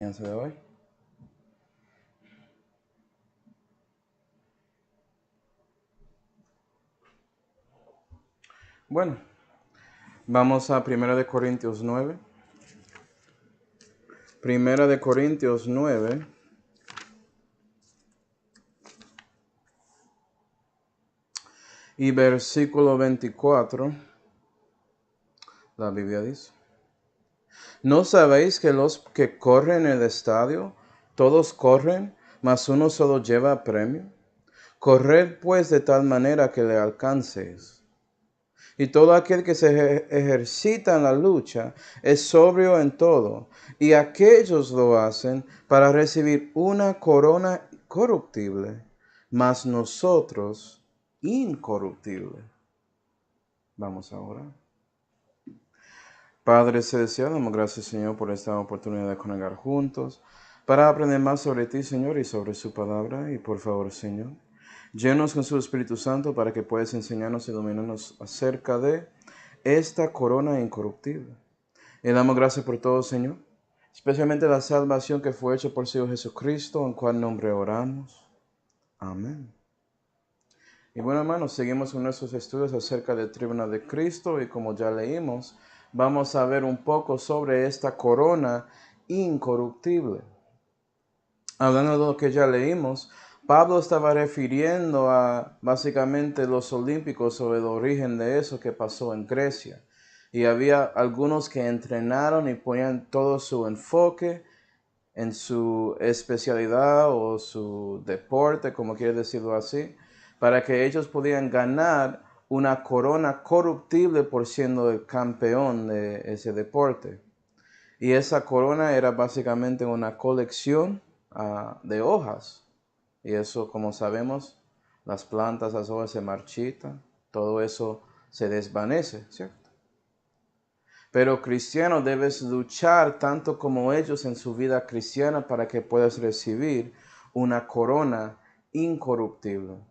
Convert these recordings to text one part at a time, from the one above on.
De hoy. Bueno, vamos a Primera de Corintios 9. Primera de Corintios 9. Y versículo 24. La Biblia dice: ¿No sabéis que los que corren en el estadio, todos corren, mas uno solo lleva premio? Corred pues de tal manera que le alcanceis. Y todo aquel que se ejercita en la lucha es sobrio en todo. Y aquellos lo hacen para recibir una corona corruptible, mas nosotros incorruptible. Vamos ahora. Padre celestial, damos gracias, Señor, por esta oportunidad de conectar juntos para aprender más sobre ti, Señor, y sobre su palabra. Y por favor, Señor, llénanos con su Espíritu Santo para que puedas enseñarnos y dominarnos acerca de esta corona incorruptible. Y damos gracias por todo, Señor, especialmente la salvación que fue hecha por Señor Jesucristo, en cual nombre oramos. Amén. Y bueno, hermanos, seguimos con nuestros estudios acerca del tribunal de Cristo, y como ya leímos, vamos a ver un poco sobre esta corona incorruptible. Hablando de lo que ya leímos, Pablo estaba refiriendo a básicamente los olímpicos, sobre el origen de eso que pasó en Grecia. Y había algunos que entrenaron y ponían todo su enfoque en su especialidad o su deporte, como quiere decirlo así, para que ellos pudieran ganar una corona corruptible por siendo el campeón de ese deporte. Y esa corona era básicamente una colección de hojas. Y eso, como sabemos, las plantas, las hojas se marchitan, todo eso se desvanece, ¿cierto? Pero cristiano, debes luchar tanto como ellos en su vida cristiana para que puedas recibir una corona incorruptible.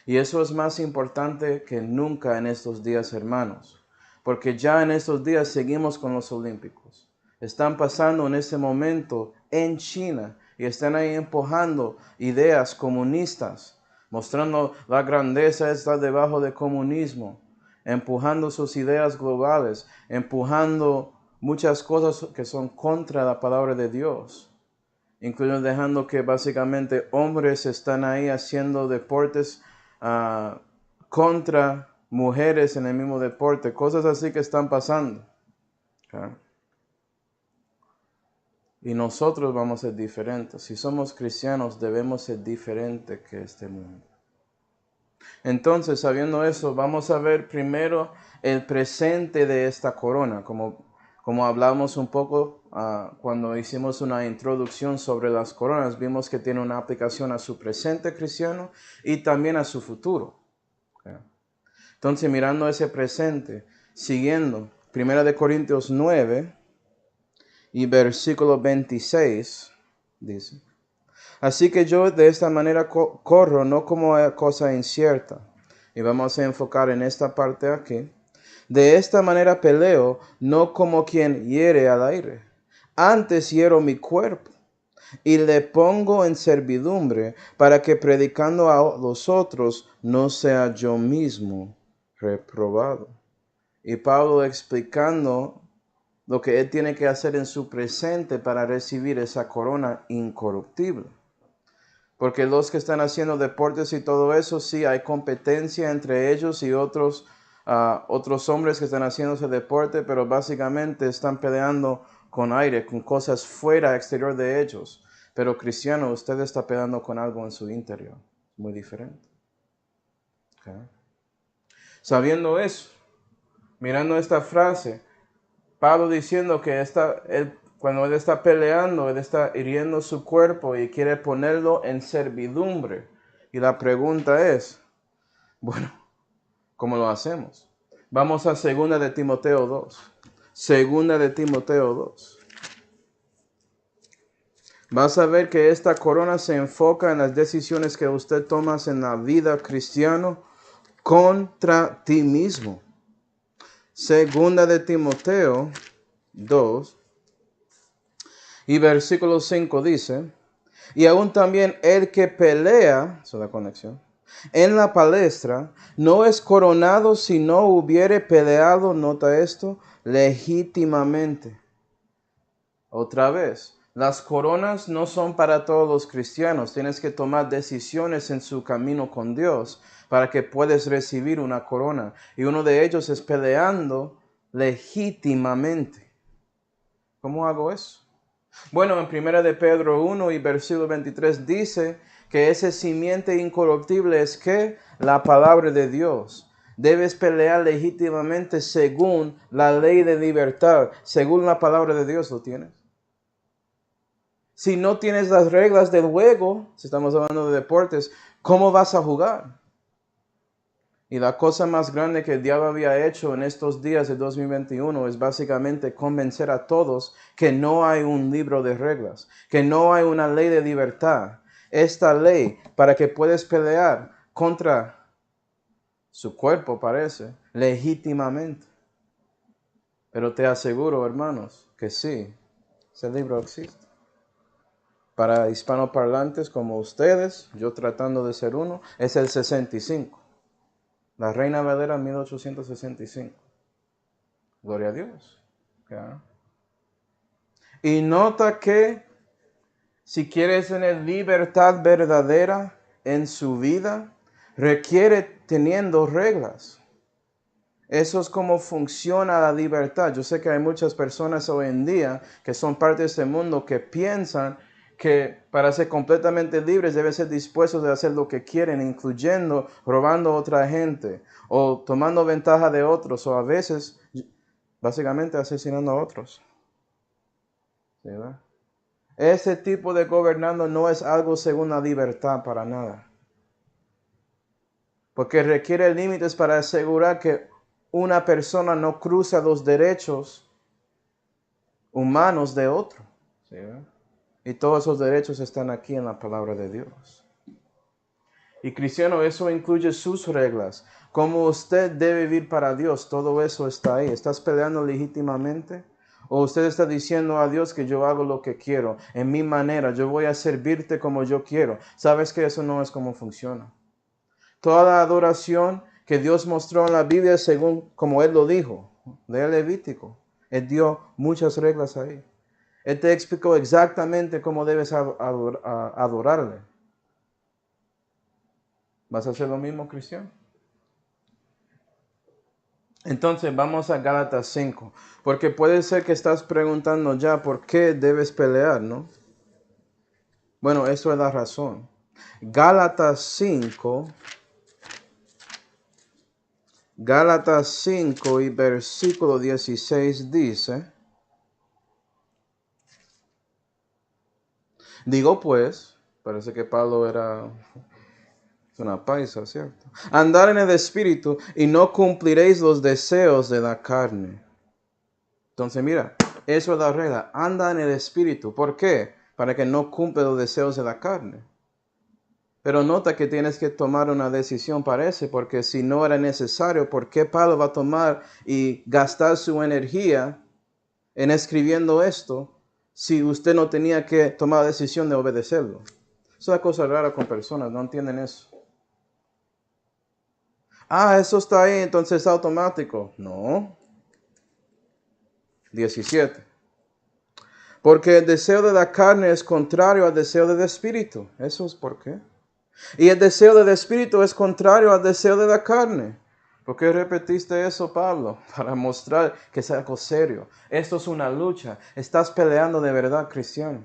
Y eso es más importante que nunca en estos días, hermanos, porque ya en estos días seguimos con los olímpicos. Están pasando en este momento en China y están ahí empujando ideas comunistas, mostrando la grandeza está debajo del comunismo, empujando sus ideas globales, empujando muchas cosas que son contra la palabra de Dios, incluyendo dejando que básicamente hombres están ahí haciendo deportes contra mujeres en el mismo deporte, cosas así que están pasando. ¿Okay? Y nosotros vamos a ser diferentes. Si somos cristianos, debemos ser diferentes que este mundo. Entonces, sabiendo eso, vamos a ver primero el presente de esta corona, como hablamos un poco cuando hicimos una introducción sobre las coronas, vimos que tiene una aplicación a su presente cristiano y también a su futuro. Okay. Entonces, mirando ese presente, siguiendo 1 Corintios 9 y versículo 26, dice: Así que yo de esta manera corro, no como cosa incierta. Y vamos a enfocar en esta parte aquí. De esta manera peleo, no como quien hiere al aire. Antes hiero mi cuerpo y le pongo en servidumbre, para que predicando a los otros no sea yo mismo reprobado. Y Pablo explicando lo que él tiene que hacer en su presente para recibir esa corona incorruptible. Porque los que están haciendo deportes y todo eso, sí hay competencia entre ellos y otros hombres que están haciendo ese deporte, pero básicamente están peleando con aire, con cosas fuera, exterior de ellos. Pero cristiano, usted está peleando con algo en su interior, muy diferente. Okay. Sabiendo eso, mirando esta frase, Pablo diciendo que cuando él está peleando, él está hiriendo su cuerpo y quiere ponerlo en servidumbre. Y la pregunta es, bueno, ¿cómo lo hacemos? Vamos a 2 de Timoteo 2. 2 de Timoteo 2. Vas a ver que esta corona se enfoca en las decisiones que usted toma en la vida cristiana contra ti mismo. 2 de Timoteo 2. Y versículo 5 dice, y aún también el que pelea, esa es la conexión, en la palestra, no es coronado si no hubiere peleado, nota esto, legítimamente. Otra vez, las coronas no son para todos los cristianos. Tienes que tomar decisiones en su camino con Dios para que puedas recibir una corona. Y uno de ellos es peleando legítimamente. ¿Cómo hago eso? Bueno, en 1 de Pedro 1 y versículo 23 dice que ese simiente incorruptible es que la palabra de Dios. Debes pelear legítimamente según la ley de libertad, según la palabra de Dios. ¿Lo tienes? Si no tienes las reglas del juego, si estamos hablando de deportes, ¿cómo vas a jugar? Y la cosa más grande que el diablo había hecho en estos días de 2021 es básicamente convencer a todos que no hay un libro de reglas, que no hay una ley de libertad. Esta ley, para que puedas pelear contra su cuerpo, parece, legítimamente. Pero te aseguro, hermanos, que sí, ese libro existe. Para hispanoparlantes como ustedes, yo tratando de ser uno, es el 65. La Reina Valera 1865. Gloria a Dios. ¿Ya? Y nota que si quieres tener libertad verdadera en su vida, requiere teniendo reglas. Eso es como funciona la libertad. Yo sé que hay muchas personas hoy en día que son parte de este mundo que piensan que para ser completamente libres deben ser dispuestos a hacer lo que quieren, incluyendo robando a otra gente o tomando ventaja de otros o a veces básicamente asesinando a otros. ¿Sí, verdad? Ese tipo de gobernando no es algo según la libertad para nada. Porque requiere límites para asegurar que una persona no cruza los derechos humanos de otro. ¿Sí? Y todos esos derechos están aquí en la palabra de Dios. Y cristiano, eso incluye sus reglas. Cómo usted debe vivir para Dios, todo eso está ahí. ¿Estás peleando legítimamente? ¿O usted está diciendo a Dios que yo hago lo que quiero, en mi manera, yo voy a servirte como yo quiero? ¿Sabes que eso no es como funciona? Toda la adoración que Dios mostró en la Biblia según como Él lo dijo, de Levítico, Él dio muchas reglas ahí. Él te explicó exactamente cómo debes adorarle. ¿Vas a hacer lo mismo, cristiano? Entonces vamos a Gálatas 5, porque puede ser que estás preguntando ya por qué debes pelear, ¿no? Bueno, eso es la razón. Gálatas 5 y versículo 16 dice, digo pues, parece que Pablo era una paisa, ¿cierto? Andar en el espíritu y no cumpliréis los deseos de la carne. Entonces mira, eso es la regla, anda en el espíritu. ¿Por qué? Para que no cumpla los deseos de la carne. Pero nota que tienes que tomar una decisión, parece, porque si no era necesario, ¿por qué Pablo va a tomar y gastar su energía en escribiendo esto si usted no tenía que tomar la decisión de obedecerlo? Es una cosa rara con personas, no entienden eso. Ah, eso está ahí, entonces es automático. No. 17. Porque el deseo de la carne es contrario al deseo del espíritu. Eso es por qué. Y el deseo del espíritu es contrario al deseo de la carne. ¿Por qué repetiste eso, Pablo? Para mostrar que es algo serio. Esto es una lucha. Estás peleando de verdad, cristiano.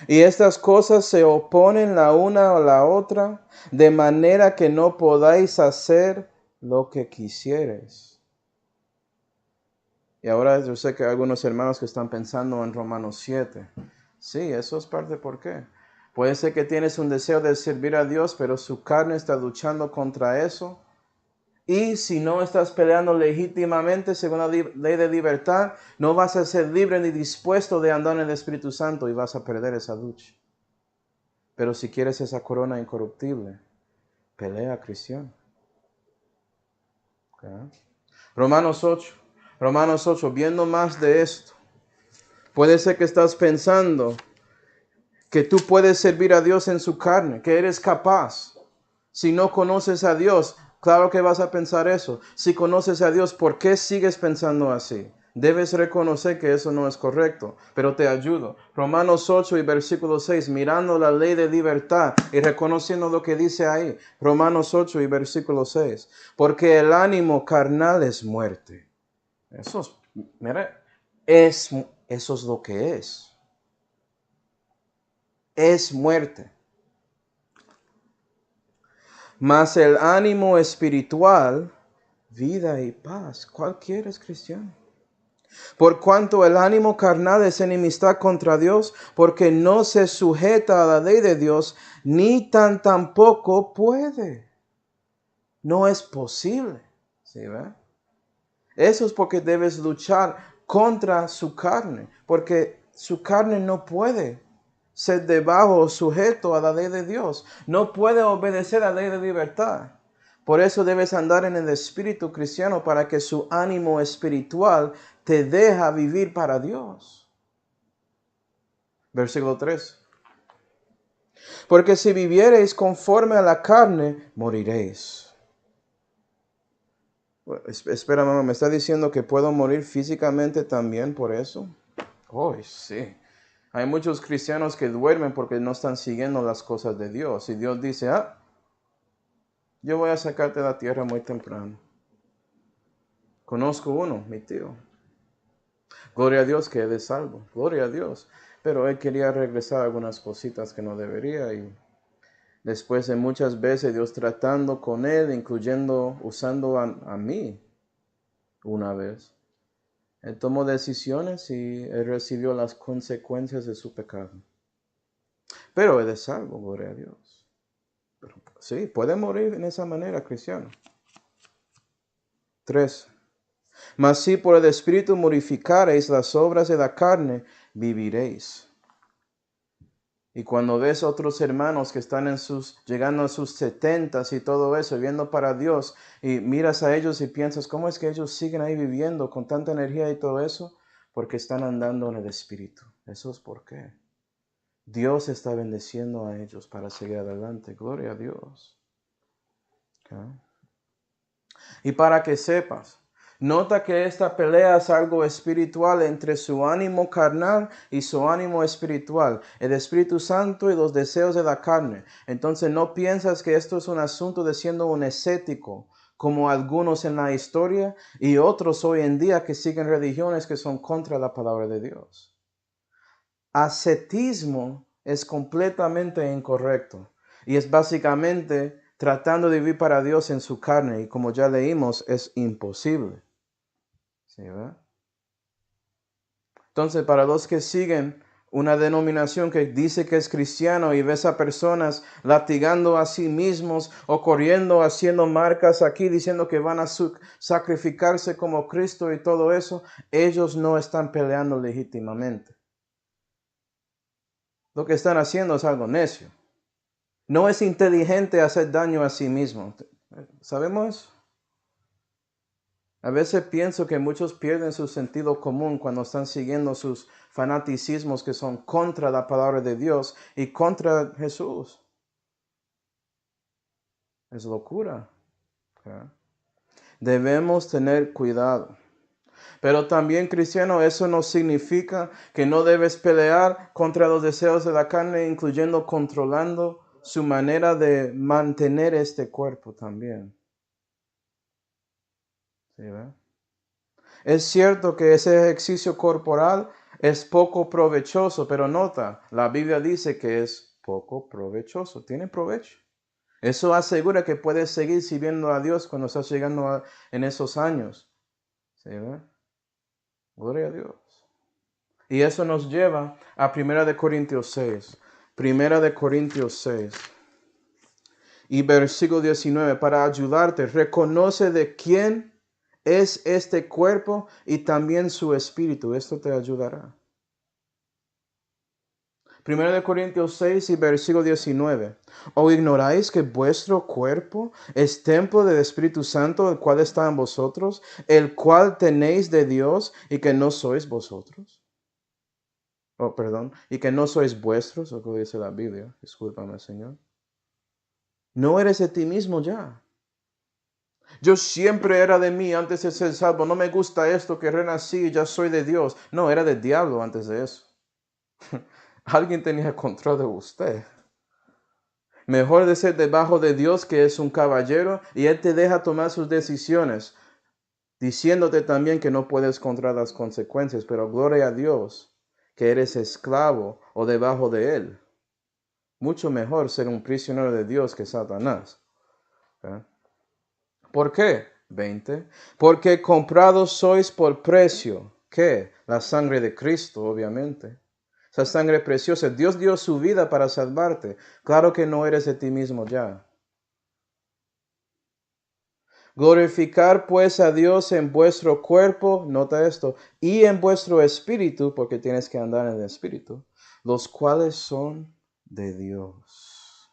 Y estas cosas se oponen la una a la otra, de manera que no podáis hacer lo que quisieres. Y ahora yo sé que hay algunos hermanos que están pensando en Romanos 7. Sí, eso es parte por qué. Puede ser que tienes un deseo de servir a Dios, pero su carne está luchando contra eso. Y si no estás peleando legítimamente según la ley de libertad, no vas a ser libre ni dispuesto de andar en el Espíritu Santo y vas a perder esa lucha. Pero si quieres esa corona incorruptible, pelea, cristiano. ¿Okay? Romanos 8. Romanos 8, viendo más de esto. Puede ser que estás pensando que tú puedes servir a Dios en su carne, que eres capaz. Si no conoces a Dios, claro que vas a pensar eso. Si conoces a Dios, ¿por qué sigues pensando así? Debes reconocer que eso no es correcto, pero te ayudo. Romanos 8 y versículo 6, mirando la ley de libertad y reconociendo lo que dice ahí. Romanos 8 y versículo 6. Porque el ánimo carnal es muerte. Eso es, mira, eso es lo que es. Es muerte. Mas el ánimo espiritual, vida y paz. ¿Cuál quieres, cristiano? Por cuanto el ánimo carnal es enemistad contra Dios, porque no se sujeta a la ley de Dios, ni tampoco puede. No es posible. ¿Sí ve? Eso es porque debes luchar contra su carne, porque su carne no puede ser debajo o sujeto a la ley de Dios. No puede obedecer a la ley de libertad. Por eso debes andar en el espíritu cristiano para que su ánimo espiritual te deja vivir para Dios. Versículo 3. Porque si viviereis conforme a la carne, moriréis. Espera, mamá, ¿me está diciendo que puedo morir físicamente también por eso? Oh, sí. Hay muchos cristianos que duermen porque no están siguiendo las cosas de Dios. Y Dios dice, yo voy a sacarte de la tierra muy temprano. Conozco uno, mi tío. Gloria a Dios que él es salvo. Gloria a Dios. Pero él quería regresar a algunas cositas que no debería. Y después de muchas veces Dios tratando con él, incluyendo, usando a mí una vez. Él tomó decisiones y él recibió las consecuencias de su pecado. Pero él es salvo, gloria a Dios. Pero, sí, puede morir en esa manera, cristiano. 3. Mas si por el Espíritu morificareis las obras de la carne, viviréis. Y cuando ves otros hermanos que están llegando a sus 70 y todo eso, viviendo para Dios, y miras a ellos y piensas, ¿cómo es que ellos siguen ahí viviendo con tanta energía y todo eso? Porque están andando en el Espíritu. Eso es por qué. Dios está bendeciendo a ellos para seguir adelante. Gloria a Dios. Okay. Y para que sepas, nota que esta pelea es algo espiritual entre su ánimo carnal y su ánimo espiritual, el Espíritu Santo y los deseos de la carne. Entonces no piensas que esto es un asunto de siendo un escéptico, como algunos en la historia y otros hoy en día que siguen religiones que son contra la palabra de Dios. Ascetismo es completamente incorrecto y es básicamente tratando de vivir para Dios en su carne, y como ya leímos, es imposible. ¿Sí, verdad? Entonces, para los que siguen una denominación que dice que es cristiano y ves a personas latigando a sí mismos o corriendo, haciendo marcas aquí, diciendo que van a sacrificarse como Cristo y todo eso, ellos no están peleando legítimamente. Lo que están haciendo es algo necio. No es inteligente hacer daño a sí mismo. ¿Sabemos eso? A veces pienso que muchos pierden su sentido común cuando están siguiendo sus fanaticismos que son contra la palabra de Dios y contra Jesús. Es locura. ¿Okay? Debemos tener cuidado. Pero también, cristiano, eso no significa que no debes pelear contra los deseos de la carne, incluyendo controlando su manera de mantener este cuerpo también. ¿Sí, ve? Es cierto que ese ejercicio corporal es poco provechoso, pero nota, la Biblia dice que es poco provechoso. Tiene provecho. Eso asegura que puedes seguir sirviendo a Dios cuando estás llegando en esos años. ¿Sí, ve? Gloria a Dios. Y eso nos lleva a 1 Corintios 6. 1 Corintios 6. Y versículo 19, para ayudarte, reconoce de quién es este cuerpo y también su espíritu. Esto te ayudará. Primero de Corintios 6 y versículo 19. ¿O ignoráis que vuestro cuerpo es templo del Espíritu Santo, el cual está en vosotros, el cual tenéis de Dios y que no sois vosotros? Oh, perdón. Y que no sois vuestros, o como dice la Biblia. Discúlpame, Señor. No eres de ti mismo ya. Yo siempre era de mí antes de ser salvo. No me gusta esto que renací y ya soy de Dios. No, era del diablo antes de eso. Alguien tenía control de usted. Mejor de ser debajo de Dios, que es un caballero, y Él te deja tomar sus decisiones, diciéndote también que no puedes controlar las consecuencias, pero gloria a Dios que eres esclavo o debajo de Él. Mucho mejor ser un prisionero de Dios que Satanás. ¿Eh? ¿Por qué? 20. Porque comprados sois por precio. ¿Qué? La sangre de Cristo, obviamente. Esa sangre preciosa. Dios dio su vida para salvarte. Claro que no eres de ti mismo ya. Glorificar pues a Dios en vuestro cuerpo, nota esto, y en vuestro espíritu, porque tienes que andar en el espíritu, los cuales son de Dios.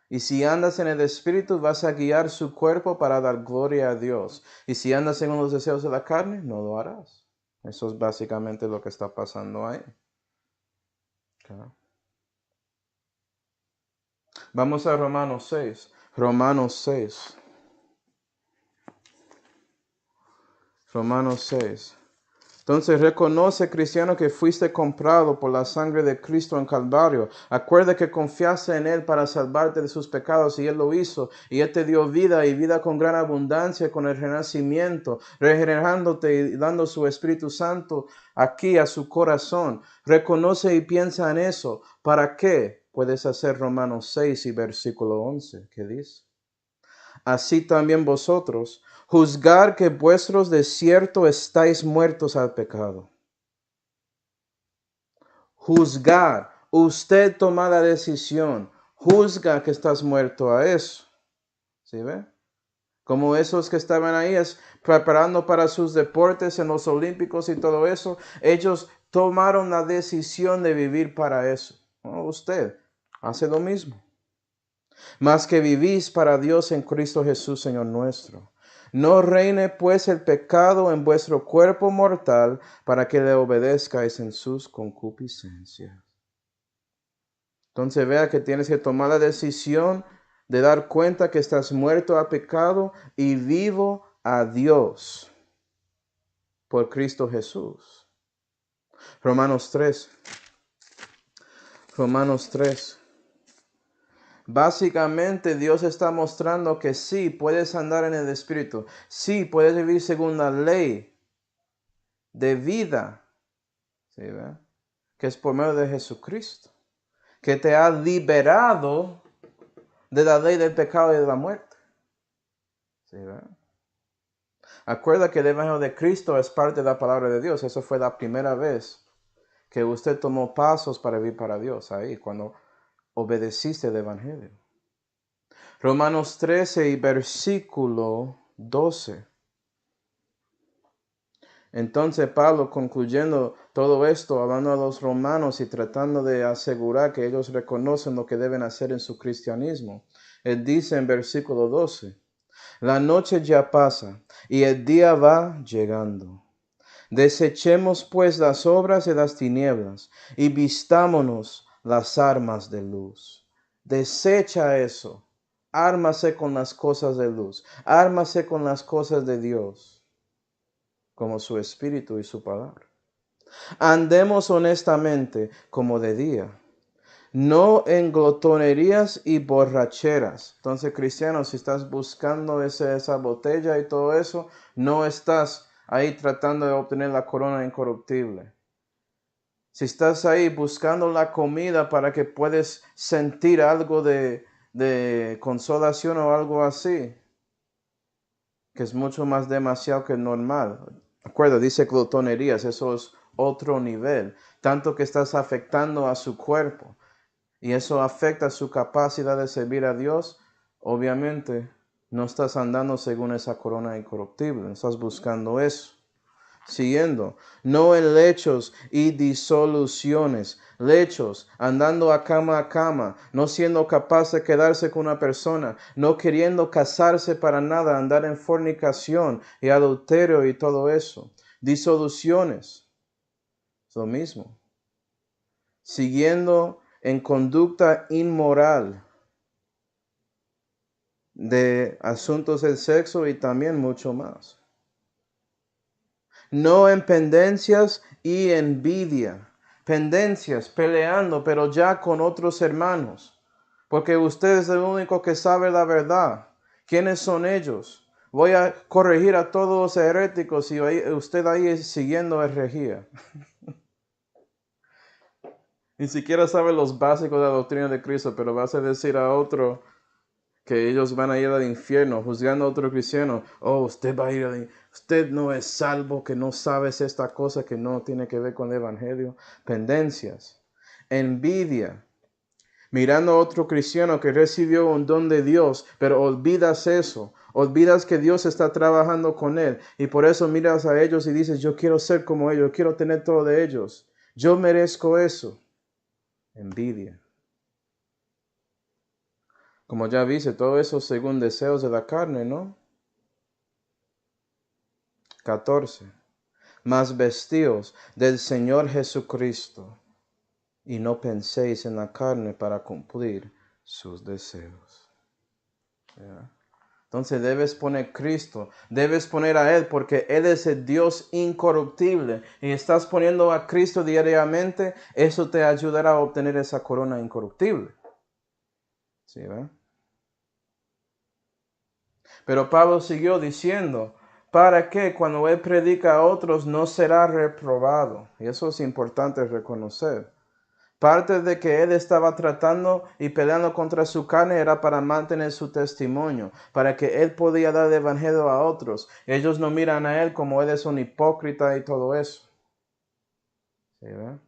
Y si andas en el espíritu, vas a guiar su cuerpo para dar gloria a Dios. Y si andas según los deseos de la carne, no lo harás. Eso es básicamente lo que está pasando ahí. Okay. Vamos a Romanos 6. Romanos 6. Romanos 6. Entonces reconoce, cristiano, que fuiste comprado por la sangre de Cristo en Calvario. Acuerda que confiaste en Él para salvarte de sus pecados y Él lo hizo. Y Él te dio vida y vida con gran abundancia, con el renacimiento, regenerándote y dando su Espíritu Santo aquí a su corazón. Reconoce y piensa en eso. ¿Para qué? Puedes hacer Romanos 6 y versículo 11. ¿Qué dice? Así también vosotros, juzgar que vuestros de cierto estáis muertos al pecado. Juzgar, usted toma la decisión, juzga que estás muerto a eso. ¿Sí ve? Como esos que estaban ahí preparando para sus deportes en los Olímpicos y todo eso, ellos tomaron la decisión de vivir para eso. Oh, usted hace lo mismo. Mas que vivís para Dios en Cristo Jesús, Señor nuestro. No reine pues el pecado en vuestro cuerpo mortal, para que le obedezcáis en sus concupiscencias. Entonces vea que tienes que tomar la decisión de dar cuenta que estás muerto a pecado y vivo a Dios por Cristo Jesús. Romanos 3. Romanos 3. Básicamente Dios está mostrando que sí, puedes andar en el Espíritu. Sí, puedes vivir según la ley de vida. ¿Sí, ve? Que es por medio de Jesucristo. Que te ha liberado de la ley del pecado y de la muerte. ¿Sí, ve? Acuerda que el Evangelio de Cristo es parte de la palabra de Dios. Eso fue la primera vez que usted tomó pasos para vivir para Dios. Ahí, cuando obedeciste el Evangelio. Romanos 13 y versículo 12. Entonces Pablo, concluyendo todo esto, hablando a los romanos y tratando de asegurar que ellos reconocen lo que deben hacer en su cristianismo, él dice en versículo 12, la noche ya pasa y el día va llegando. Desechemos pues las obras de las tinieblas y vistámonos las armas de luz. Desecha eso. Ármase con las cosas de luz. Ármase con las cosas de Dios, como su espíritu y su palabra. Andemos honestamente como de día, no en glotonerías y borracheras. Entonces, cristiano, si estás buscando esa botella y todo eso, no estás ahí tratando de obtener la corona incorruptible. Si estás ahí buscando la comida para que puedas sentir algo de consolación o algo así, que es mucho más demasiado que normal. Acuerdo, dice glotonerías, eso es otro nivel. Tanto que estás afectando a su cuerpo y eso afecta su capacidad de servir a Dios. Obviamente no estás andando según esa corona incorruptible, no estás buscando eso. Siguiendo, no en lechos y disoluciones, lechos, andando a cama, no siendo capaz de quedarse con una persona, no queriendo casarse para nada, andar en fornicación y adulterio y todo eso. Disoluciones, es lo mismo. Siguiendo en conducta inmoral de asuntos del sexo y también mucho más. No en pendencias y envidia. Pendencias, peleando, pero ya con otros hermanos. Porque usted es el único que sabe la verdad. ¿Quiénes son ellos? Voy a corregir a todos los heréticos y usted ahí siguiendo herejía. Ni siquiera sabe los básicos de la doctrina de Cristo, pero vas a decir a otro que ellos van a ir al infierno, juzgando a otro cristiano. Oh, usted va a ir al infierno. Usted no es salvo, que no sabes esta cosa que no tiene que ver con el evangelio. Pendencias, envidia, mirando a otro cristiano que recibió un don de Dios, pero olvidas eso. Olvidas que Dios está trabajando con él y por eso miras a ellos y dices, yo quiero ser como ellos, yo quiero tener todo de ellos. Yo merezco eso. Envidia. Como ya viste, todo eso según deseos de la carne, ¿no? 14. Mas vestíos del Señor Jesucristo y no penséis en la carne para cumplir sus deseos. ¿Ya? Entonces debes poner Cristo, debes poner a Él porque Él es el Dios incorruptible y estás poniendo a Cristo diariamente, eso te ayudará a obtener esa corona incorruptible. ¿Sí, ¿verdad? Pero Pablo siguió diciendo, para que cuando Él predica a otros no será reprobado. Y eso es importante reconocer. Parte de que Él estaba tratando y peleando contra su carne era para mantener su testimonio, para que Él podía dar el evangelio a otros. Ellos no miran a Él como Él es un hipócrita y todo eso. ¿Sí, ve?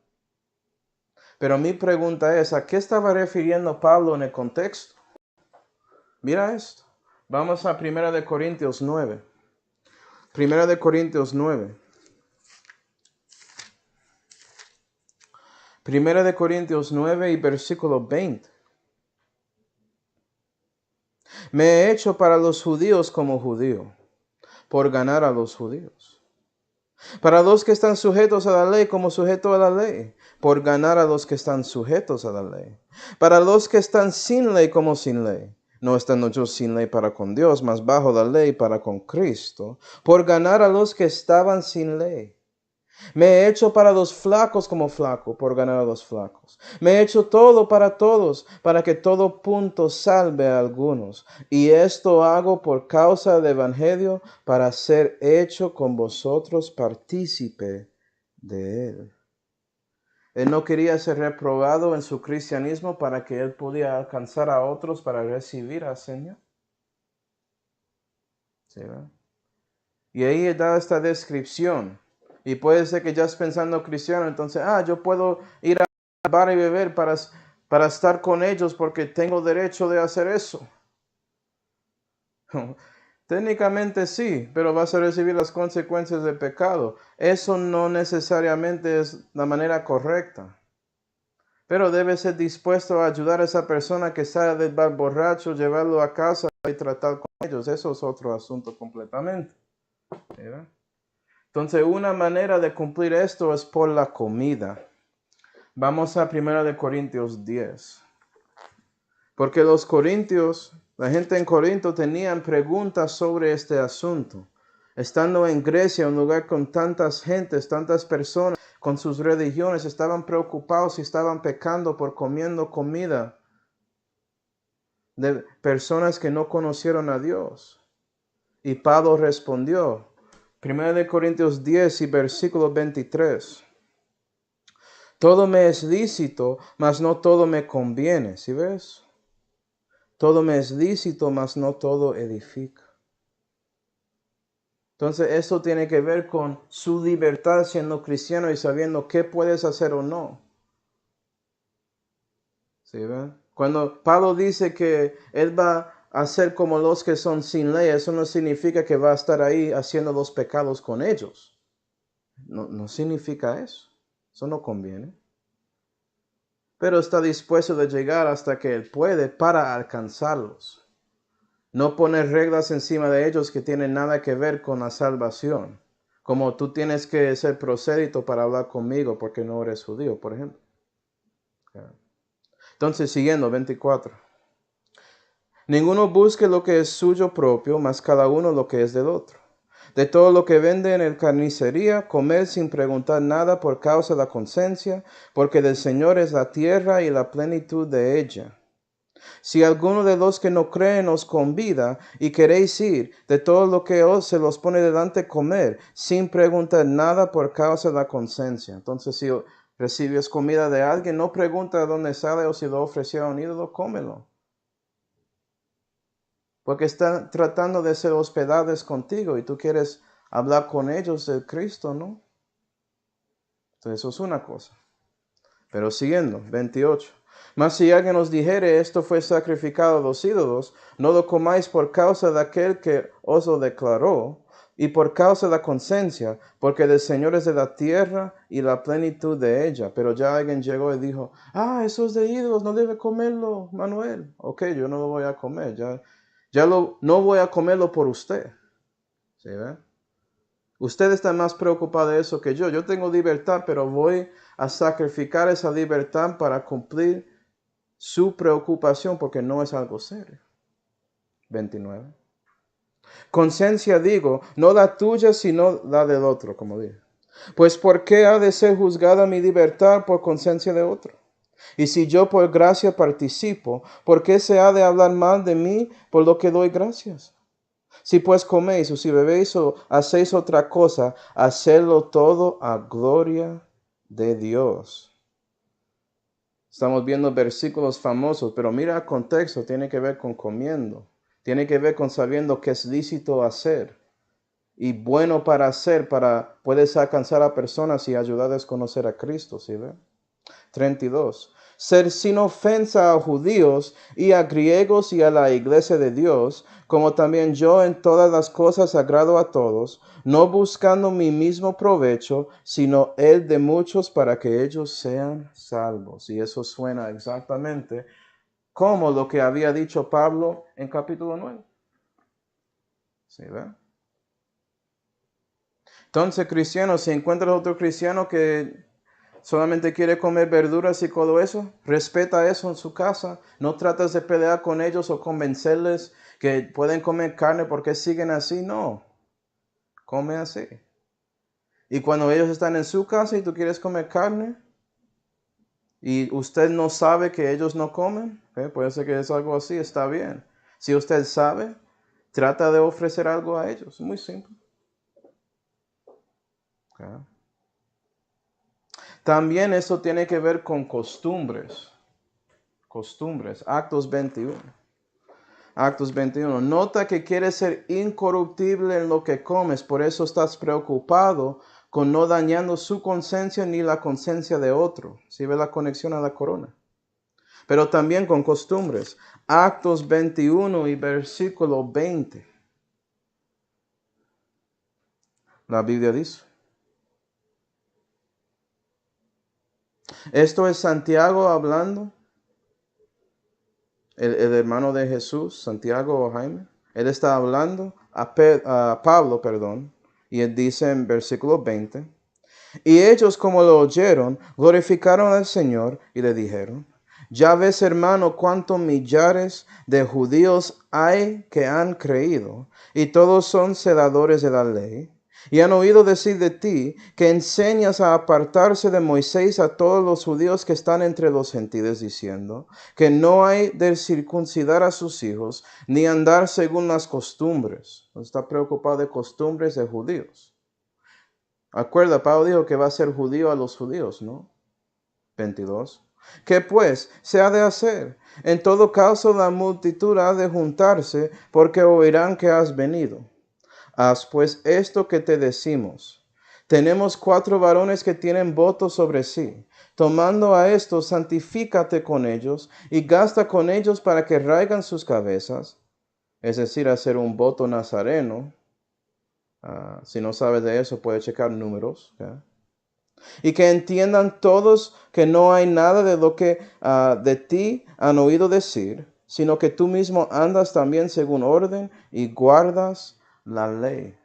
Pero mi pregunta es, ¿a qué estaba refiriendo Pablo en el contexto? Mira esto. Vamos a 1 Corintios 9. 1 Corintios 9. 1 Corintios 9 y versículo 20. Me he hecho para los judíos como judío, por ganar a los judíos. Para los que están sujetos a la ley como sujeto a la ley, por ganar a los que están sujetos a la ley. Para los que están sin ley como sin ley, no estando yo sin ley para con Dios, mas bajo la ley para con Cristo, por ganar a los que estaban sin ley. Me he hecho para los flacos como flaco, por ganar a los flacos. Me he hecho todo para todos, para que todo punto salve a algunos. Y esto hago por causa del Evangelio, para ser hecho con vosotros partícipe de él. Él no quería ser reprobado en su cristianismo para que él pudiera alcanzar a otros para recibir al Señor. ¿Sí, verdad? Y ahí da esta descripción. Y puede ser que ya es pensando cristiano, entonces, yo puedo ir a bar y beber para estar con ellos porque tengo derecho de hacer eso. Técnicamente sí, pero vas a recibir las consecuencias del pecado. Eso no necesariamente es la manera correcta. Pero debes ser dispuesto a ayudar a esa persona que sale del bar borracho, llevarlo a casa y tratar con ellos. Eso es otro asunto completamente. ¿Verdad? Entonces, una manera de cumplir esto es por la comida. Vamos a 1 Corintios 10. Porque los corintios, la gente en Corinto tenían preguntas sobre este asunto. Estando en Grecia, un lugar con tantas gentes, tantas personas, con sus religiones, estaban preocupados y estaban pecando por comiendo comida de personas que no conocieron a Dios. Y Pablo respondió, 1 Corintios 10 y versículo 23. Todo me es lícito, mas no todo me conviene. ¿Sí ves? Todo me es lícito, mas no todo edifica. Entonces, esto tiene que ver con su libertad siendo cristiano y sabiendo qué puedes hacer o no. ¿Sí ven? Cuando Pablo dice que él va a ser como los que son sin ley, eso no significa que va a estar ahí haciendo los pecados con ellos. no significa eso. Eso no conviene. Pero está dispuesto de llegar hasta que Él puede para alcanzarlos. No poner reglas encima de ellos que tienen nada que ver con la salvación. Como tú tienes que ser prosélito para hablar conmigo porque no eres judío, por ejemplo. Entonces, siguiendo, 24. Ninguno busque lo que es suyo propio, mas cada uno lo que es del otro. De todo lo que vende en el carnicería, comer sin preguntar nada por causa de la conciencia, porque del Señor es la tierra y la plenitud de ella. Si alguno de los que no creen os convida y queréis ir, de todo lo que os se los pone delante comer, sin preguntar nada por causa de la conciencia. Entonces, si recibes comida de alguien, no pregunta de dónde sale o si lo ofreció a un ídolo, cómelo. Porque están tratando de ser hospedados contigo y tú quieres hablar con ellos de Cristo, ¿no? Entonces eso es una cosa. Pero siguiendo, 28. Mas si alguien os dijere, esto fue sacrificado a los ídolos, no lo comáis por causa de aquel que os lo declaró, y por causa de la conciencia, porque del Señor es de la tierra y la plenitud de ella. Pero ya alguien llegó y dijo, eso es de ídolos, no debe comerlo, Manuel. Ok, yo no lo voy a comer, no voy a comerlo por usted. ¿Sí ve? Usted está más preocupado de eso que yo. Yo tengo libertad, pero voy a sacrificar esa libertad para cumplir su preocupación porque no es algo serio. 29. Conciencia digo, no la tuya, sino la del otro, como dije. Pues ¿por qué ha de ser juzgada mi libertad por conciencia de otro? Y si yo por gracia participo, ¿por qué se ha de hablar mal de mí por lo que doy gracias? Si pues coméis o si bebéis o hacéis otra cosa, hacedlo todo a gloria de Dios. Estamos viendo versículos famosos, pero mira el contexto, tiene que ver con comiendo. Tiene que ver con sabiendo qué es lícito hacer y bueno para hacer, puedes alcanzar a personas y ayudarles a conocer a Cristo, ¿sí ve? 32. Ser sin ofensa a judíos y a griegos y a la iglesia de Dios, como también yo en todas las cosas agrado a todos, no buscando mi mismo provecho, sino el de muchos para que ellos sean salvos. Y eso suena exactamente como lo que había dicho Pablo en capítulo 9. ¿Sí, ve? Entonces, cristiano, si encuentras otro cristiano que solamente quiere comer verduras y todo eso, respeta eso en su casa. No tratas de pelear con ellos o convencerles que pueden comer carne porque siguen así. No, come así. Y cuando ellos están en su casa y tú quieres comer carne y usted no sabe que ellos no comen, puede ser que es algo así, está bien. Si usted sabe, trata de ofrecer algo a ellos. Muy simple. Okay. También esto tiene que ver con costumbres. Actos 21. Actos 21. Nota que quieres ser incorruptible en lo que comes, por eso estás preocupado con no dañando su conciencia ni la conciencia de otro. ¿Sí ve la conexión a la corona? Pero también con costumbres. Actos 21 y versículo 20. La Biblia dice. Esto es Santiago hablando. El hermano de Jesús, Santiago o Jaime. Él está hablando a Pablo, y él dice en versículo 20, y ellos como lo oyeron, glorificaron al Señor y le dijeron, ya ves, hermano, cuántos millares de judíos hay que han creído, y todos son celadores de la ley. Y han oído decir de ti que enseñas a apartarse de Moisés a todos los judíos que están entre los gentiles, diciendo que no hay de circuncidar a sus hijos, ni andar según las costumbres. Está preocupado de costumbres de judíos. Acuerda, Pablo dijo que va a ser judío a los judíos, ¿no? 22. ¿Qué pues se ha de hacer? En todo caso, la multitud ha de juntarse, porque oirán que has venido. Haz pues esto que te decimos. Tenemos 4 varones que tienen voto sobre sí. Tomando a estos, santifícate con ellos y gasta con ellos para que raigan sus cabezas, es decir, hacer un voto nazareno. Si no sabes de eso, puedes checar números. ¿Okay? Y que entiendan todos que no hay nada de lo que de ti han oído decir, sino que tú mismo andas también según orden y guardas la ley.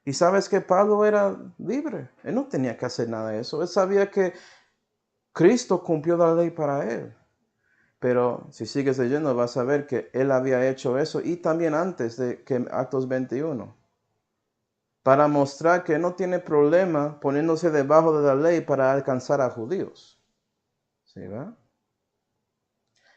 Y sabes que Pablo era libre. Él no tenía que hacer nada de eso. Él sabía que Cristo cumplió la ley para él. Pero si sigues leyendo vas a ver que él había hecho eso y también antes de que Actos 21. Para mostrar que no tiene problema poniéndose debajo de la ley para alcanzar a judíos. ¿Sí, va?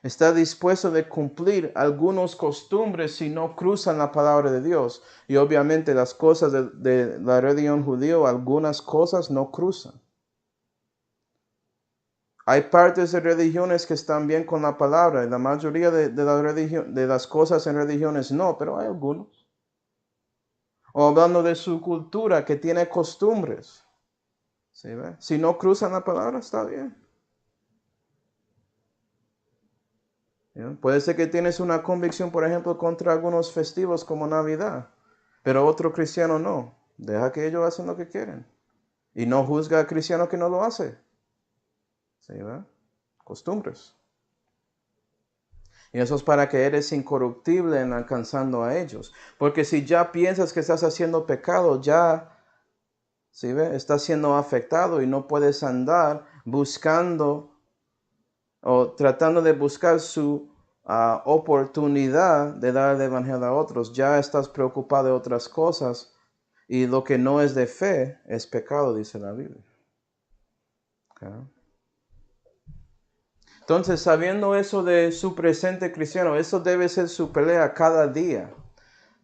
Está dispuesto de cumplir algunas costumbres si no cruzan la palabra de Dios. Y obviamente las cosas de la religión judía, algunas cosas no cruzan. Hay partes de religiones que están bien con la palabra, y la mayoría de las cosas en religiones no, pero hay algunos. O hablando de su cultura que tiene costumbres. ¿Sí, ve? Si no cruzan la palabra, está bien. ¿Sí? Puede ser que tienes una convicción, por ejemplo, contra algunos festivos como Navidad, pero otro cristiano no. Deja que ellos hacen lo que quieren. Y no juzga al cristiano que no lo hace. ¿Sí, ve? Costumbres. Y eso es para que eres incorruptible en alcanzando a ellos. Porque si ya piensas que estás haciendo pecado, ya, ¿sí ve? Estás siendo afectado y no puedes andar buscando o tratando de buscar su oportunidad de dar el evangelio a otros. Ya estás preocupado de otras cosas y lo que no es de fe es pecado, dice la Biblia. Okay. Entonces, sabiendo eso de su presente cristiano, eso debe ser su pelea cada día.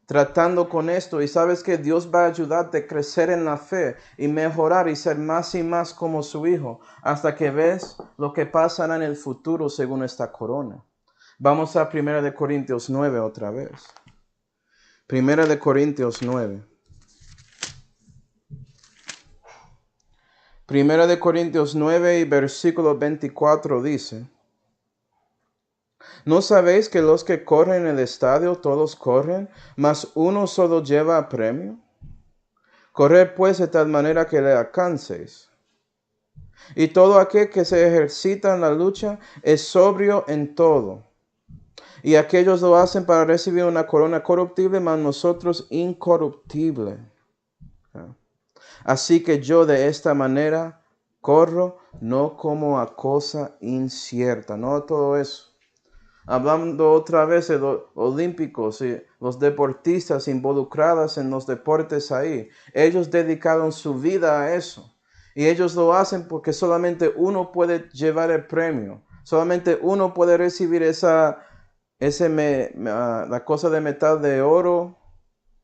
Tratando con esto, y sabes que Dios va a ayudarte a crecer en la fe y mejorar y ser más y más como su Hijo, hasta que ves lo que pasará en el futuro según esta corona. Vamos a 1 Corintios 9 otra vez. 1 Corintios 9. 1 Corintios 9 y versículo 24 dice: ¿No sabéis que los que corren en el estadio todos corren, mas uno solo lleva premio? Corred pues de tal manera que le alcancéis. Y todo aquel que se ejercita en la lucha es sobrio en todo. Y aquellos lo hacen para recibir una corona corruptible, mas nosotros incorruptible. Así que yo de esta manera corro, no como a cosa incierta. No todo eso. Hablando otra vez de los olímpicos y los deportistas involucrados en los deportes ahí. Ellos dedicaron su vida a eso. Y ellos lo hacen porque solamente uno puede llevar el premio. Solamente uno puede recibir la cosa de metal de oro.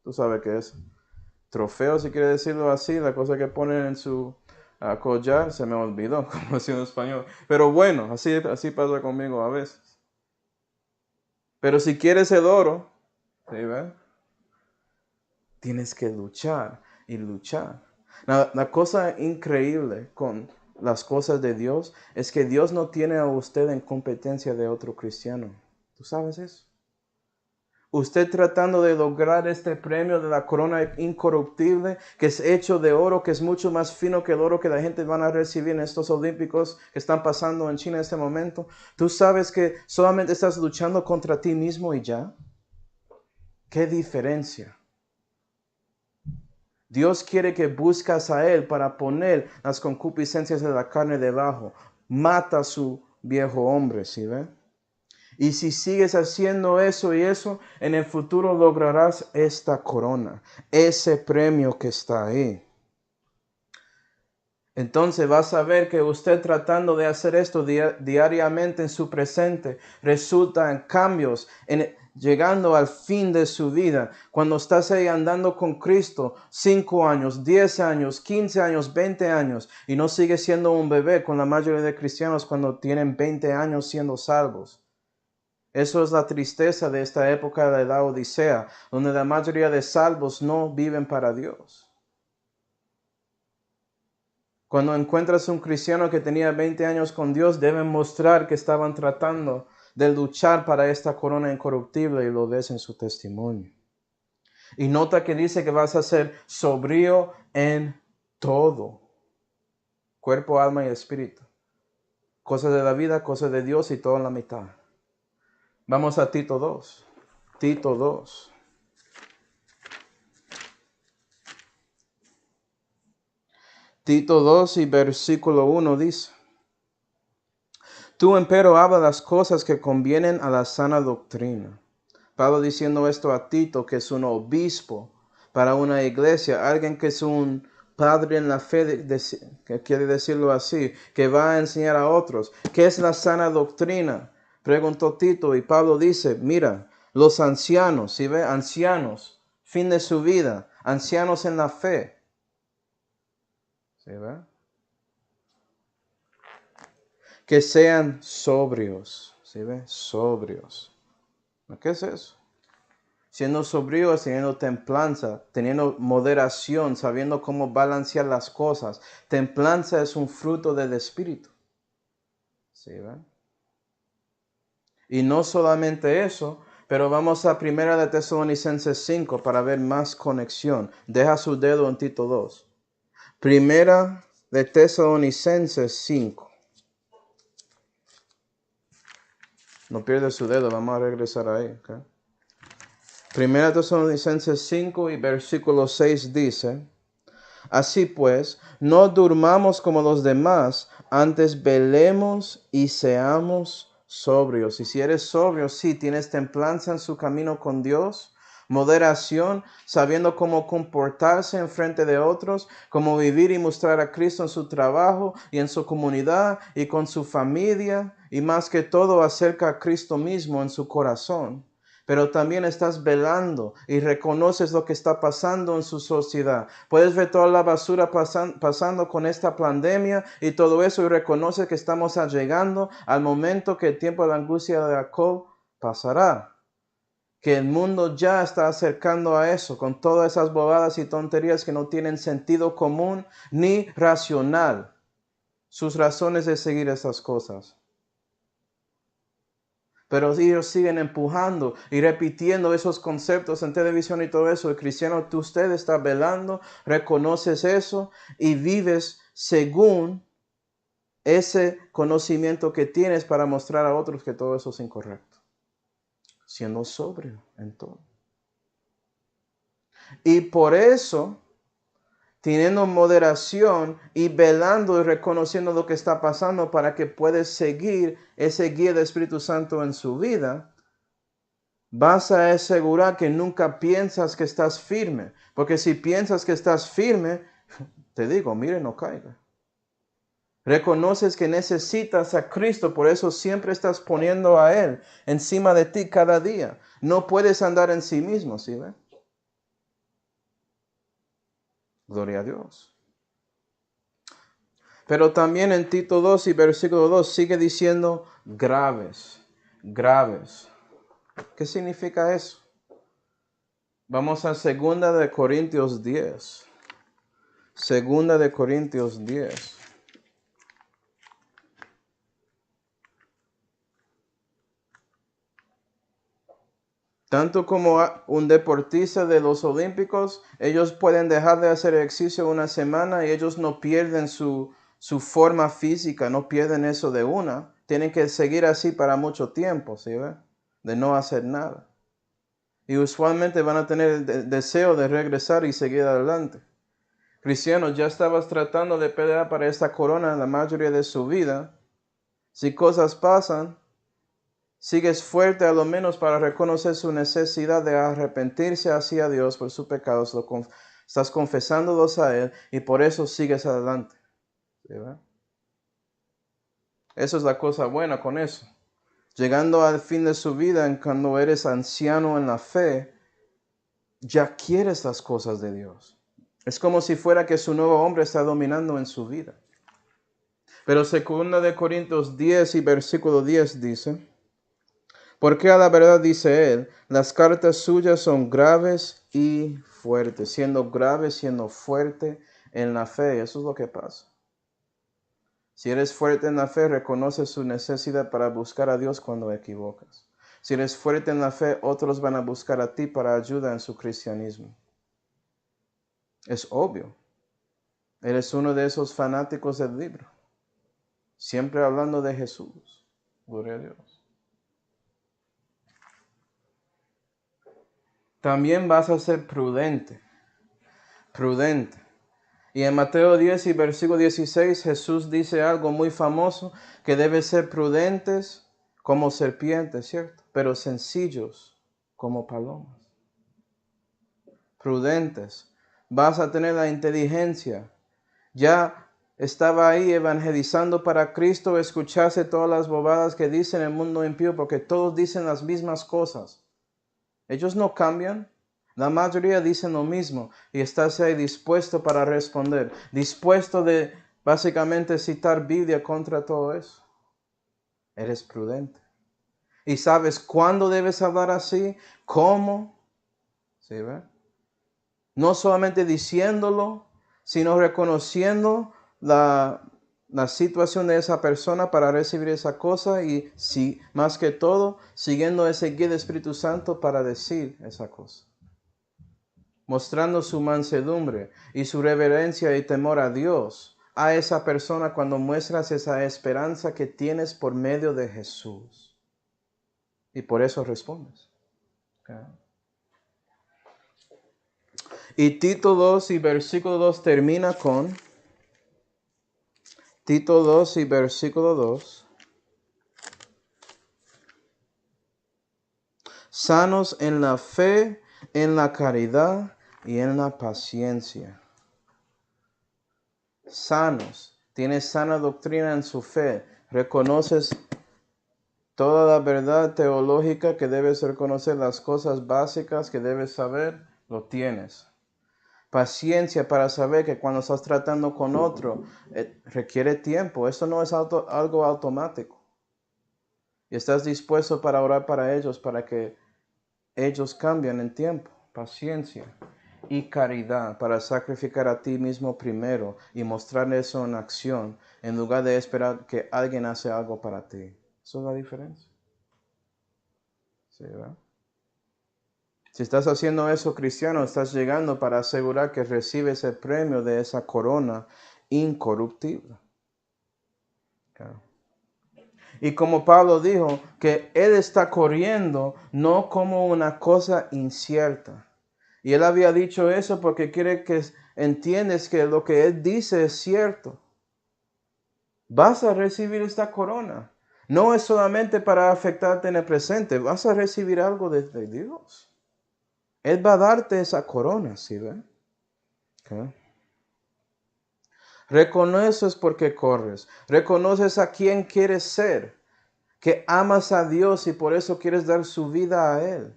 Tú sabes qué es. Trofeo, si quiere decirlo así. La cosa que ponen en su collar. Se me olvidó cómo decirlo en español. Pero bueno, así pasa conmigo a veces. Pero si quieres el oro, ¿sí, ven? Tienes que luchar y luchar. La cosa increíble con las cosas de Dios es que Dios no tiene a usted en competencia de otro cristiano. ¿Tú sabes eso? Usted tratando de lograr este premio de la corona incorruptible, que es hecho de oro, que es mucho más fino que el oro que la gente van a recibir en estos olímpicos que están pasando en China en este momento. ¿Tú sabes que solamente estás luchando contra ti mismo y ya? ¿Qué diferencia? Dios quiere que buscas a Él para poner las concupiscencias de la carne debajo. Mata a su viejo hombre, ¿sí ve? Y si sigues haciendo eso y eso, en el futuro lograrás esta corona, ese premio que está ahí. Entonces vas a ver que usted tratando de hacer esto diariamente en su presente resulta en cambios, llegando al fin de su vida. Cuando estás ahí andando con Cristo 5 años, 10 años, 15 años, 20 años y no sigues siendo un bebé con la mayoría de cristianos cuando tienen 20 años siendo salvos. Eso es la tristeza de esta época de la Odisea, donde la mayoría de salvos no viven para Dios. Cuando encuentras un cristiano que tenía 20 años con Dios, deben mostrar que estaban tratando de luchar para esta corona incorruptible y lo ves en su testimonio. Y nota que dice que vas a ser sobrio en todo. Cuerpo, alma y espíritu. Cosas de la vida, cosas de Dios y todo en la mitad. Vamos a Tito 2. Tito 2. Tito 2 y versículo 1 dice: Tú empero habla las cosas que convienen a la sana doctrina. Pablo diciendo esto a Tito, que es un obispo para una iglesia, alguien que es un padre en la fe, que quiere decirlo así, que va a enseñar a otros. ¿Qué es la sana doctrina? Preguntó Tito y Pablo dice, mira, los ancianos, ¿sí ve? Ancianos, fin de su vida, ancianos en la fe. ¿Sí ve? Que sean sobrios, ¿sí ve? Sobrios. ¿Qué es eso? Siendo sobrios, teniendo templanza, teniendo moderación, sabiendo cómo balancear las cosas. Templanza es un fruto del Espíritu. ¿Sí ven? Y no solamente eso, pero vamos a 1 de Tesalonicenses 5 para ver más conexión. Deja su dedo en Tito 2. 1 de Tesalonicenses 5. No pierde su dedo, vamos a regresar ahí. ¿Okay? 1 Tesalonicenses 5 y versículo 6 dice: Así pues, no durmamos como los demás, antes velemos y seamos sobrios. Y si eres sobrio, sí, tienes templanza en su camino con Dios, moderación, sabiendo cómo comportarse en frente de otros, cómo vivir y mostrar a Cristo en su trabajo y en su comunidad y con su familia, y más que todo acerca a Cristo mismo en su corazón. Pero también estás velando y reconoces lo que está pasando en su sociedad. Puedes ver toda la basura pasando con esta pandemia y todo eso, y reconoces que estamos llegando al momento que el tiempo de la angustia de Jacob pasará. Que el mundo ya está acercando a eso, con todas esas bobadas y tonterías que no tienen sentido común ni racional. Sus razones de seguir esas cosas. Pero ellos siguen empujando y repitiendo esos conceptos en televisión y todo eso. El cristiano, usted está velando, reconoces eso y vives según ese conocimiento que tienes para mostrar a otros que todo eso es incorrecto. Siendo sobrio en todo. Y por eso, teniendo moderación y velando y reconociendo lo que está pasando para que puedas seguir ese guía del Espíritu Santo en su vida, vas a asegurar que nunca piensas que estás firme. Porque si piensas que estás firme, te digo, mire, no caiga. Reconoces que necesitas a Cristo, por eso siempre estás poniendo a Él encima de ti cada día. No puedes andar en sí mismo, ¿sí ve? Gloria a Dios. Pero también en Tito 2 y versículo 2 sigue diciendo graves, graves. ¿Qué significa eso? Vamos a 2 de Corintios 10. 2 de Corintios 10. Tanto como un deportista de los Olímpicos, ellos pueden dejar de hacer ejercicio una semana y ellos no pierden su forma física, no pierden eso de una. Tienen que seguir así para mucho tiempo, ¿sí ve? De no hacer nada. Y usualmente van a tener el deseo de regresar y seguir adelante. Cristianos, ya estabas tratando de pelear para esta corona la mayoría de su vida. Si cosas pasan, sigues fuerte a lo menos para reconocer su necesidad de arrepentirse hacia Dios por sus pecados. Estás confesándolos a Él y por eso sigues adelante. ¿Sí, verdad? Eso es la cosa buena con eso. Llegando al fin de su vida, cuando eres anciano en la fe, ya quieres las cosas de Dios. Es como si fuera que su nuevo hombre está dominando en su vida. Pero 2 de Corintios 10 y versículo 10 dice: Porque a la verdad dice él, las cartas suyas son graves y fuertes. Siendo grave, siendo fuerte en la fe. Eso es lo que pasa. Si eres fuerte en la fe, reconoces su necesidad para buscar a Dios cuando equivocas. Si eres fuerte en la fe, otros van a buscar a ti para ayuda en su cristianismo. Es obvio. Eres uno de esos fanáticos del libro. Siempre hablando de Jesús. Gloria a Dios. También vas a ser prudente. Prudente. Y en Mateo 10 y versículo 16 Jesús dice algo muy famoso, que debe ser prudentes como serpientes, ¿cierto? Pero sencillos como palomas. Prudentes. Vas a tener la inteligencia. Ya estaba ahí evangelizando para Cristo, escuchase todas las bobadas que dicen el mundo impío, porque todos dicen las mismas cosas. Ellos no cambian. La mayoría dicen lo mismo y estás ahí dispuesto para responder, dispuesto de básicamente citar Biblia contra todo eso. Eres prudente. Y sabes cuándo debes hablar así, cómo. ¿Sí, ve? No solamente diciéndolo, sino reconociendo la situación de esa persona para recibir esa cosa y más que todo, siguiendo ese guía del Espíritu Santo para decir esa cosa. Mostrando su mansedumbre y su reverencia y temor a Dios a esa persona cuando muestras esa esperanza que tienes por medio de Jesús. Y por eso respondes. Okay. Y Tito 2 y versículo 2 termina con Tito 2 y versículo 2. Sanos en la fe, en la caridad y en la paciencia. Sanos. Tienes sana doctrina en su fe. Reconoces toda la verdad teológica que debes reconocer, las cosas básicas que debes saber, lo tienes. Paciencia para saber que cuando estás tratando con otro, requiere tiempo. Esto no es algo automático. Y estás dispuesto para orar para ellos, para que ellos cambien en tiempo. Paciencia y caridad para sacrificar a ti mismo primero y mostrar eso en acción, en lugar de esperar que alguien hace algo para ti. Eso es la diferencia. ¿Sí, verdad? Si estás haciendo eso, cristiano, estás llegando para asegurar que recibes el premio de esa corona incorruptible. Okay. Y como Pablo dijo, que él está corriendo no como una cosa incierta. Y él había dicho eso porque quiere que entiendas que lo que él dice es cierto. Vas a recibir esta corona. No es solamente para afectarte en el presente, vas a recibir algo desde Dios. Él va a darte esa corona, ¿sí ve? Okay. Reconoces por qué corres. Reconoces a quién quieres ser. Que amas a Dios y por eso quieres dar su vida a Él.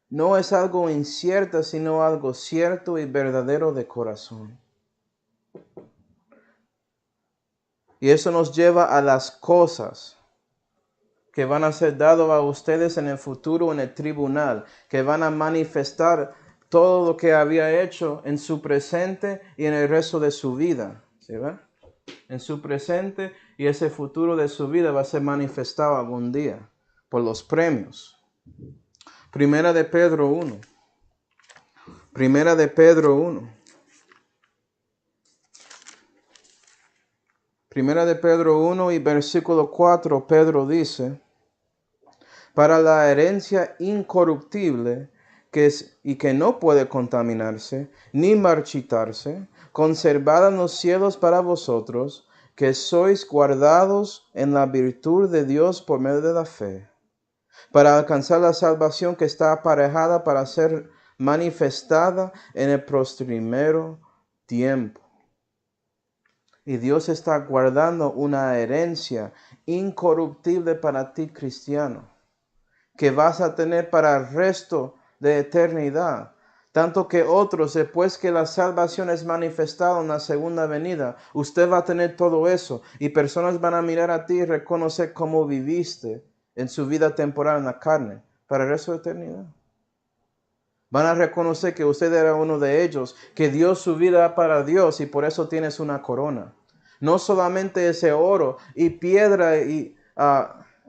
No es algo incierto, sino algo cierto y verdadero de corazón. Y eso nos lleva a las cosas que van a ser dadas a ustedes en el futuro en el tribunal, que van a manifestar todo lo que había hecho en su presente y en el resto de su vida. ¿Sí ve? En su presente y ese futuro de su vida va a ser manifestado algún día por los premios. Primera de Pedro 1. Primera de Pedro 1. Primera de Pedro 1 y versículo 4, Pedro dice, para la herencia incorruptible que no puede contaminarse ni marchitarse, conservada en los cielos para vosotros, que sois guardados en la virtud de Dios por medio de la fe, para alcanzar la salvación que está aparejada para ser manifestada en el postrero tiempo. Y Dios está guardando una herencia incorruptible para ti, cristiano, que vas a tener para el resto de eternidad. Tanto que otros, después que la salvación es manifestada en la segunda venida, usted va a tener todo eso. Y personas van a mirar a ti y reconocer cómo viviste en su vida temporal en la carne para el resto de eternidad. Van a reconocer que usted era uno de ellos, que dio su vida para Dios y por eso tienes una corona. No solamente ese oro y piedra y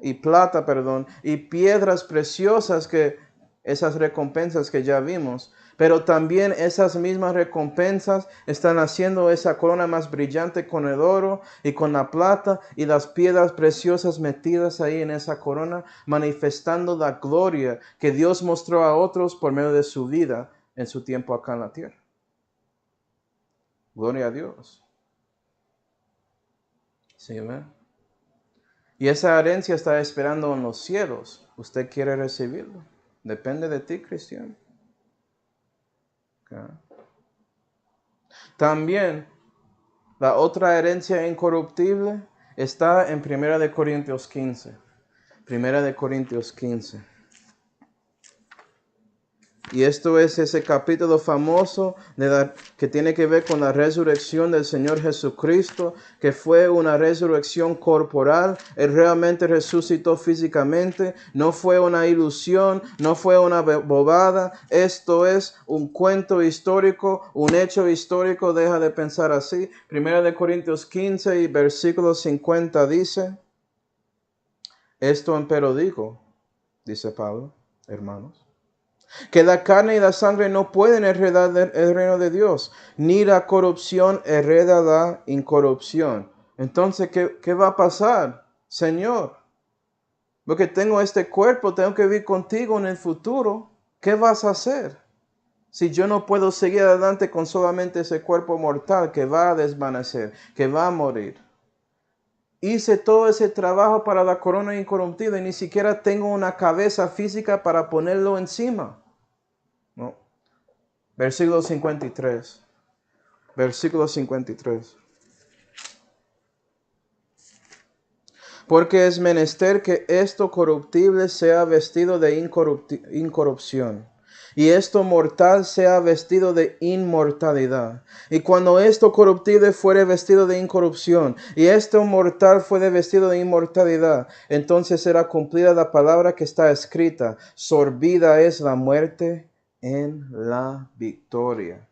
y plata, perdón, y piedras preciosas, que esas recompensas que ya vimos. Pero también esas mismas recompensas están haciendo esa corona más brillante con el oro y con la plata y las piedras preciosas metidas ahí en esa corona, manifestando la gloria que Dios mostró a otros por medio de su vida en su tiempo acá en la tierra. Gloria a Dios. ¿Sí, ¿verdad? Y esa herencia está esperando en los cielos. ¿Usted quiere recibirlo? Depende de ti, cristiano. Okay. También la otra herencia incorruptible está en 1 Corintios 15. 1 Corintios 15. Y esto es ese capítulo famoso que tiene que ver con la resurrección del Señor Jesucristo, que fue una resurrección corporal. Él realmente resucitó físicamente. No fue una ilusión, no fue una bobada. Esto es un cuento histórico, un hecho histórico. Deja de pensar así. 1 Corintios 15 y versículo 50 dice: Esto empero digo, dice Pablo, hermanos, que la carne y la sangre no pueden heredar el reino de Dios, ni la corrupción hereda la incorrupción. Entonces, ¿qué va a pasar, Señor? Porque tengo este cuerpo, tengo que vivir contigo en el futuro. ¿Qué vas a hacer si yo no puedo seguir adelante con solamente ese cuerpo mortal que va a desvanecer, que va a morir? Hice todo ese trabajo para la corona incorruptible y ni siquiera tengo una cabeza física para ponerlo encima. No. Versículo 53. Versículo 53. Porque es menester que esto corruptible sea vestido de incorrupción, y esto mortal sea vestido de inmortalidad. Y cuando esto corruptible fuere vestido de incorrupción, y esto mortal fuere vestido de inmortalidad, entonces será cumplida la palabra que está escrita: sorbida es la muerte en la victoria.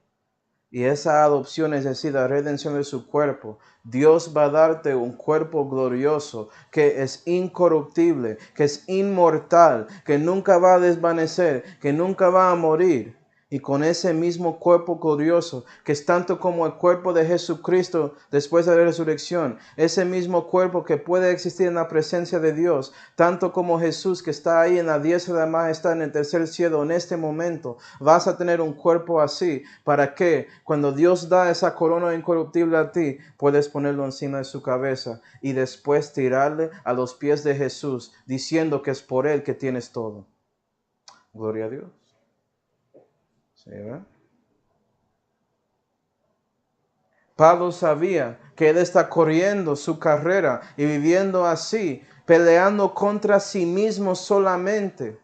Y esa adopción, es decir, la redención de su cuerpo, Dios va a darte un cuerpo glorioso que es incorruptible, que es inmortal, que nunca va a desvanecer, que nunca va a morir. Y con ese mismo cuerpo glorioso, que es tanto como el cuerpo de Jesucristo después de la resurrección, ese mismo cuerpo que puede existir en la presencia de Dios, tanto como Jesús que está ahí en la diestra de la majestad en el tercer cielo en este momento, vas a tener un cuerpo así, para que cuando Dios da esa corona incorruptible a ti, puedes ponerlo encima de su cabeza y después tirarle a los pies de Jesús, diciendo que es por Él que tienes todo. Gloria a Dios. ¿Sí, verdad? Pablo sabía que él está corriendo su carrera y viviendo así, peleando contra sí mismo solamente,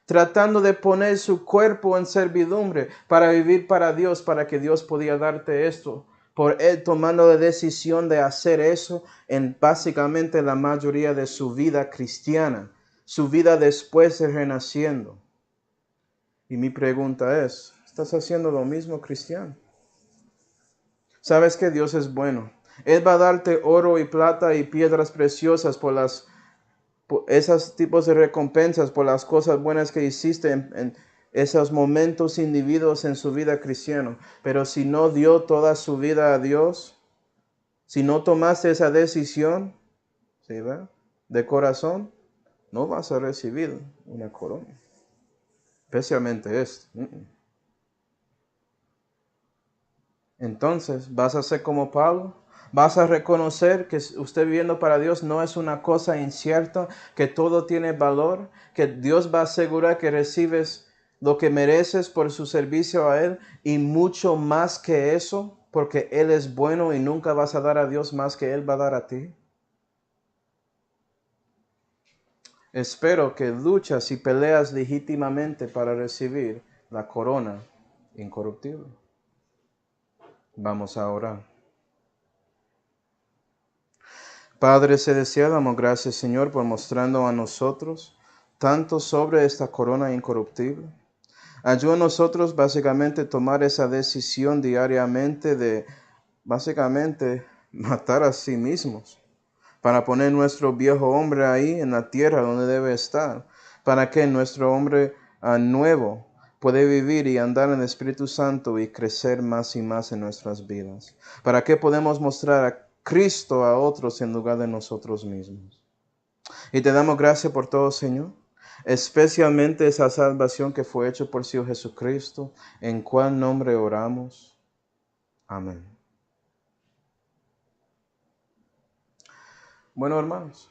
tratando de poner su cuerpo en servidumbre para vivir para Dios, para que Dios podía darte esto. Por él tomando la decisión de hacer eso en básicamente la mayoría de su vida cristiana, su vida después de renaciendo. Y mi pregunta es, ¿estás haciendo lo mismo, cristiano? Sabes que Dios es bueno. Él va a darte oro y plata y piedras preciosas por esos tipos de recompensas, por las cosas buenas que hiciste en esos momentos individuos en su vida cristiana. Pero si no dio toda su vida a Dios, si no tomaste esa decisión, ¿sí, va? De corazón, no vas a recibir una corona. Especialmente esto. Entonces, ¿vas a ser como Pablo? ¿Vas a reconocer que usted viviendo para Dios no es una cosa incierta, que todo tiene valor, que Dios va a asegurar que recibes lo que mereces por su servicio a Él y mucho más que eso, porque Él es bueno y nunca vas a dar a Dios más que Él va a dar a ti? Espero que luchas y peleas legítimamente para recibir la corona incorruptible. Vamos a orar. Padre celestial, damos gracias, Señor, por mostrando a nosotros tanto sobre esta corona incorruptible. Ayuda a nosotros básicamente tomar esa decisión diariamente de básicamente matar a sí mismos para poner nuestro viejo hombre ahí en la tierra donde debe estar, para que nuestro hombre nuevo pueda vivir y andar en el Espíritu Santo y crecer más y más en nuestras vidas, para que podamos mostrar a Cristo a otros en lugar de nosotros mismos. Y te damos gracias por todo, Señor, especialmente esa salvación que fue hecha por Señor Jesucristo, en cual nombre oramos. Amén. Bueno, hermanos,